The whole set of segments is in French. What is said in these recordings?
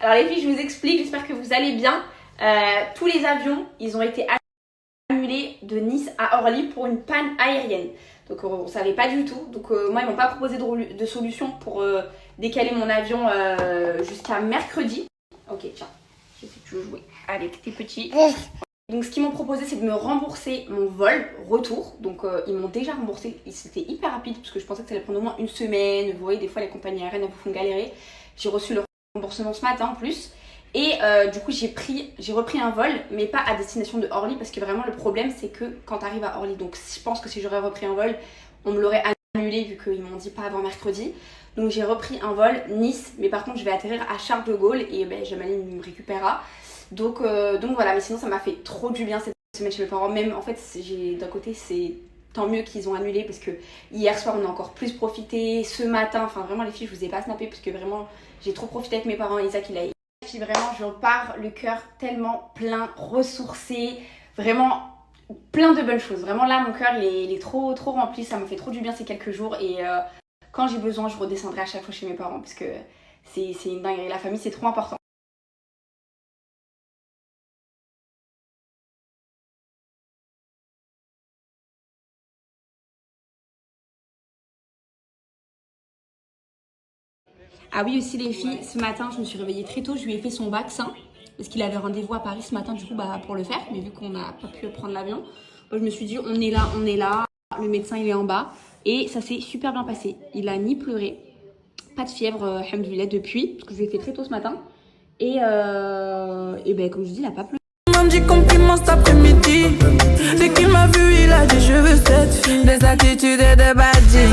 Alors les filles, je vous explique, j'espère que vous allez bien. Tous les avions, ils ont été annulés de Nice à Orly pour une panne aérienne. Donc on ne savait pas du tout. Donc moi, ils m'ont pas proposé de solution pour décaler mon avion jusqu'à mercredi. Ok, tiens, je sais que tu veux jouer avec tes petits. Donc ce qu'ils m'ont proposé, c'est de me rembourser mon vol retour. Donc ils m'ont déjà remboursé. C'était hyper rapide parce que je pensais que ça allait prendre au moins une semaine. Vous voyez, des fois les compagnies aériennes, elles vous font galérer. J'ai reçu le remboursement ce matin en plus. Et du coup, j'ai repris un vol, mais pas à destination de Orly, parce que vraiment le problème, c'est que quand tu arrives à Orly, donc je pense que si j'aurais repris un vol, on me l'aurait annulé vu qu'ils m'ont dit pas avant mercredi. Donc j'ai repris un vol Nice, mais par contre, je vais atterrir à Charles de Gaulle et Jamaline me récupérera. Donc voilà, mais sinon, ça m'a fait trop du bien cette semaine chez mes parents. Même en fait, d'un côté, c'est tant mieux qu'ils ont annulé parce que hier soir, on a encore plus profité. Ce matin, enfin vraiment, les filles, je vous ai pas snappé parce que vraiment, j'ai trop profité avec mes parents. Isaac, il a vraiment, je repars le cœur tellement plein, ressourcé, vraiment plein de bonnes choses. Vraiment là, mon cœur, il est trop rempli. Ça me fait trop du bien ces quelques jours. Et quand j'ai besoin, je redescendrai à chaque fois chez mes parents parce que c'est une dinguerie. La famille, c'est trop important. Ah oui, aussi les filles, ce matin, je me suis réveillée très tôt. Je lui ai fait son vaccin parce qu'il avait rendez-vous à Paris ce matin, du coup, pour le faire. Mais vu qu'on n'a pas pu prendre l'avion, je me suis dit, on est là. Le médecin, il est en bas. Et ça s'est super bien passé. Il a ni pleuré, pas de fièvre, alhamdoulilah, depuis. Parce que je l'ai fait très tôt ce matin. Et comme je dis, il n'a pas pleuré. Il m'a dit compliment cet après-midi. Dès qu'il m'a vu, il a dit je veux cette fille. Des attitudes et des badges.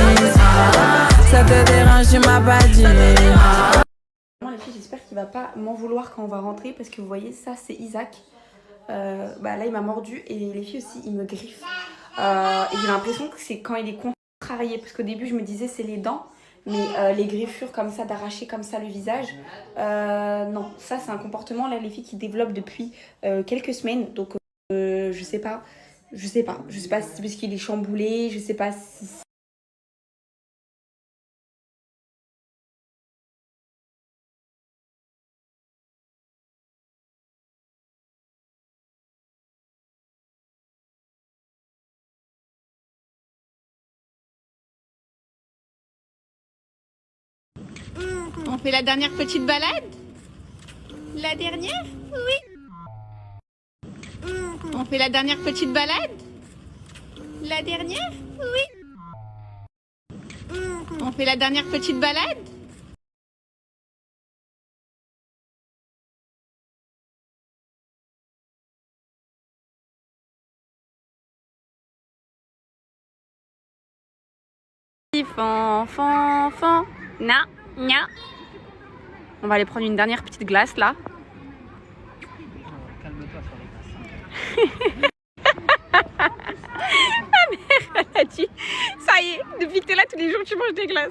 Ça te dérange, tu m'as pas dit. Les filles, j'espère qu'il va pas m'en vouloir quand on va rentrer. Parce que vous voyez, ça c'est Isaac. Là, il m'a mordu. Et les filles aussi, il me griffe. Et j'ai l'impression que c'est quand il est contrarié. Parce qu'au début, je me disais c'est les dents. Mais les griffures comme ça, d'arracher comme ça le visage, non, ça c'est un comportement là les filles qui développent depuis quelques semaines. Donc je sais pas si c'est parce qu'il est chamboulé, je sais pas si... On fait la dernière petite balade? La dernière? Oui. On fait la dernière petite balade? La dernière? Oui. On fait la dernière petite balade? Fan. Na. On va aller prendre une dernière petite glace là. Calme-toi sur les glaces. Ma mère, elle a dit, ça y est, depuis que t'es là tous les jours, tu manges des glaces.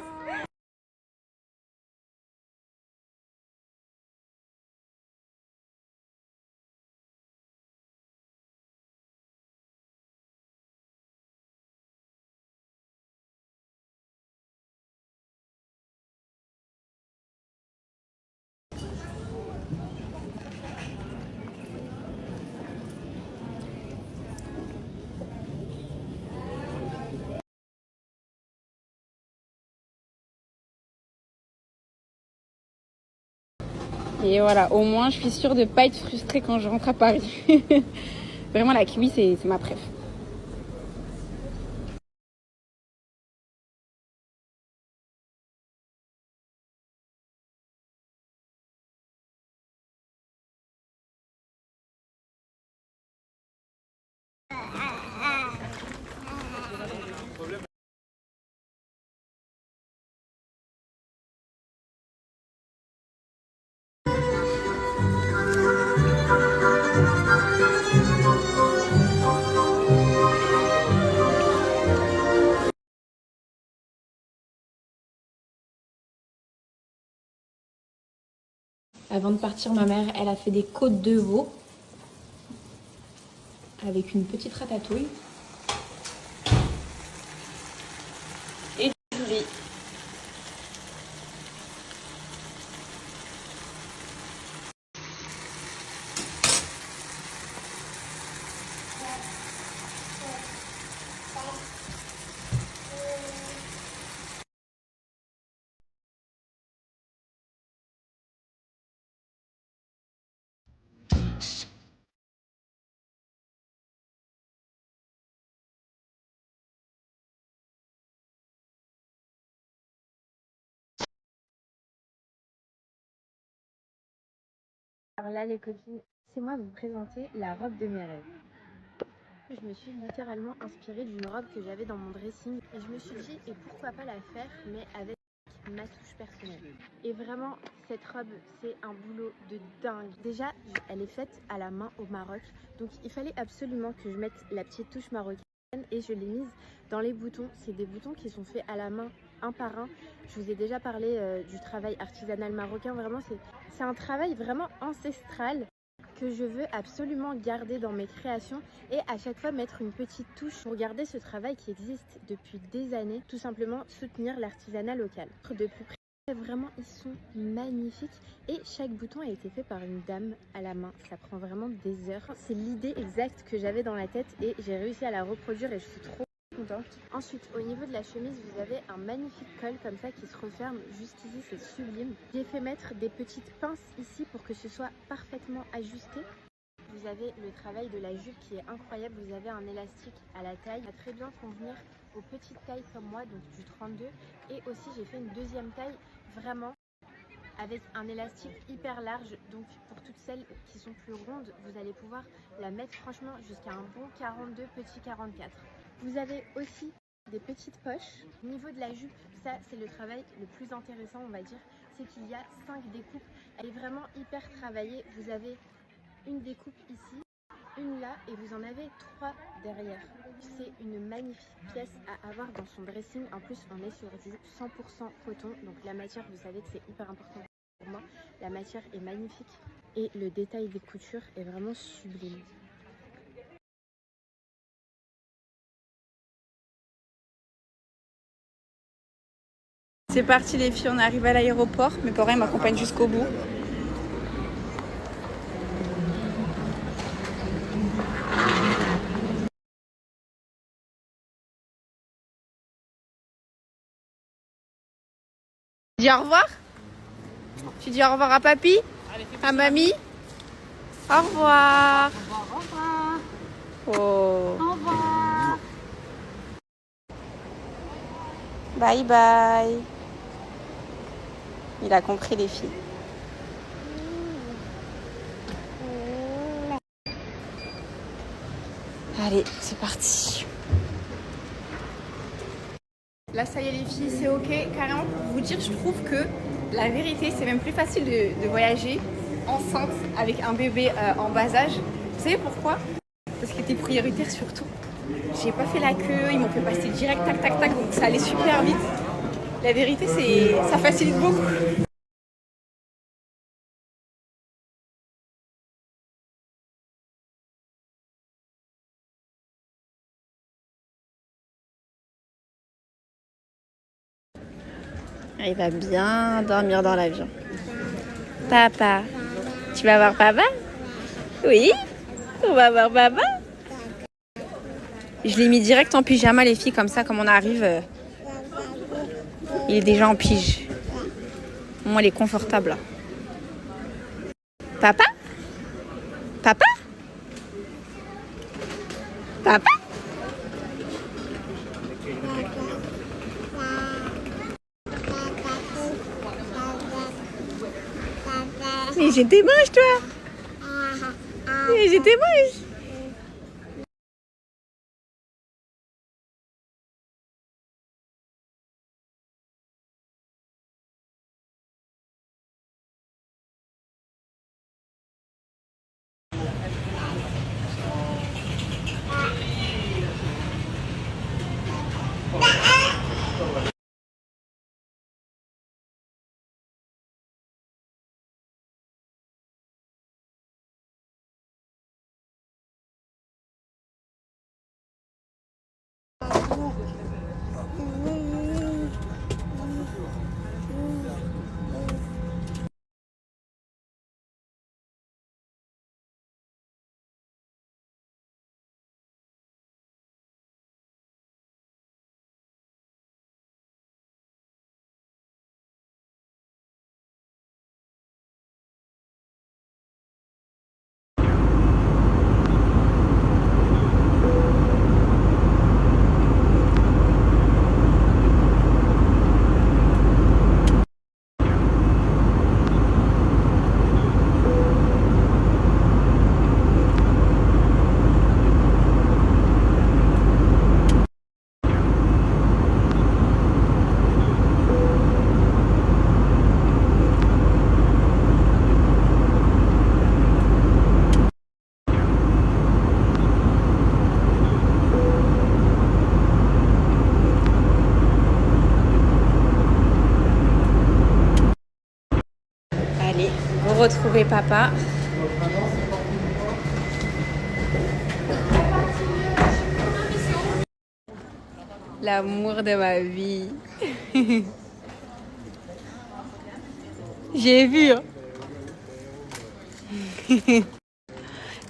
Et voilà, au moins je suis sûre de ne pas être frustrée quand je rentre à Paris. Vraiment la kiwi c'est ma préf. Avant de partir, ma mère, elle a fait des côtes de veau avec une petite ratatouille. Et du riz. Alors là les copines, c'est moi vous présenter la robe de mes rêves. Je me suis littéralement inspirée d'une robe que j'avais dans mon dressing et je me suis dit et pourquoi pas la faire mais avec ma touche personnelle. Et vraiment cette robe c'est un boulot de dingue. Déjà elle est faite à la main au Maroc donc il fallait absolument que je mette la petite touche marocaine et je l'ai mise dans les boutons. C'est des boutons qui sont faits à la main un par un. Je vous ai déjà parlé du travail artisanal marocain, vraiment c'est un travail vraiment ancestral que je veux absolument garder dans mes créations et à chaque fois mettre une petite touche pour garder ce travail qui existe depuis des années, tout simplement soutenir l'artisanat local. De plus près, vraiment ils sont magnifiques et chaque bouton a été fait par une dame à la main, ça prend vraiment des heures. C'est l'idée exacte que j'avais dans la tête et j'ai réussi à la reproduire et je suis trop contente. Ensuite, au niveau de la chemise, vous avez un magnifique col comme ça qui se referme juste ici, c'est sublime. J'ai fait mettre des petites pinces ici pour que ce soit parfaitement ajusté. Vous avez le travail de la jupe qui est incroyable, vous avez un élastique à la taille, ça va très bien convenir aux petites tailles comme moi, donc du 32. Et aussi j'ai fait une deuxième taille vraiment avec un élastique hyper large, donc pour toutes celles qui sont plus rondes, vous allez pouvoir la mettre franchement jusqu'à un bon 42, petit 44. Vous avez aussi des petites poches. Au niveau de la jupe, ça c'est le travail le plus intéressant on va dire, c'est qu'il y a 5 découpes. Elle est vraiment hyper travaillée. Vous avez une découpe ici, une là et vous en avez 3 derrière. C'est une magnifique pièce à avoir dans son dressing. En plus on est sur du 100% coton, donc la matière vous savez que c'est hyper important pour moi. La matière est magnifique et le détail des coutures est vraiment sublime. C'est parti les filles, on arrive à l'aéroport. Mes parents m'accompagnent jusqu'au bout. Tu dis au revoir? Tu dis au revoir à papy? À mamie? Au revoir. Au revoir. Oh. Au revoir. Bye bye. Il a compris les filles. Allez, c'est parti. Là, ça y est les filles, c'est ok. Carrément, pour vous dire, je trouve que la vérité, c'est même plus facile de voyager enceinte avec un bébé en bas âge. Vous savez pourquoi? Parce que t'es prioritaire surtout. J'ai pas fait la queue, ils m'ont fait passer direct, tac, tac, tac, donc ça allait super vite. La vérité, ça facilite beaucoup. Il va bien dormir dans l'avion. Papa, tu vas voir papa? Oui, on va voir papa. Je l'ai mis direct en pyjama les filles, comme ça, comme on arrive, il est déjà en pige. Moi, il est confortable là. Papa? Papa? Papa? Mais j'étais moche toi. Mais j'étais moche. retrouver papa. L'amour de ma vie. J'ai vu. Hein.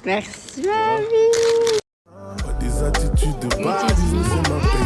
Merci ma vie. Des attitudes de base,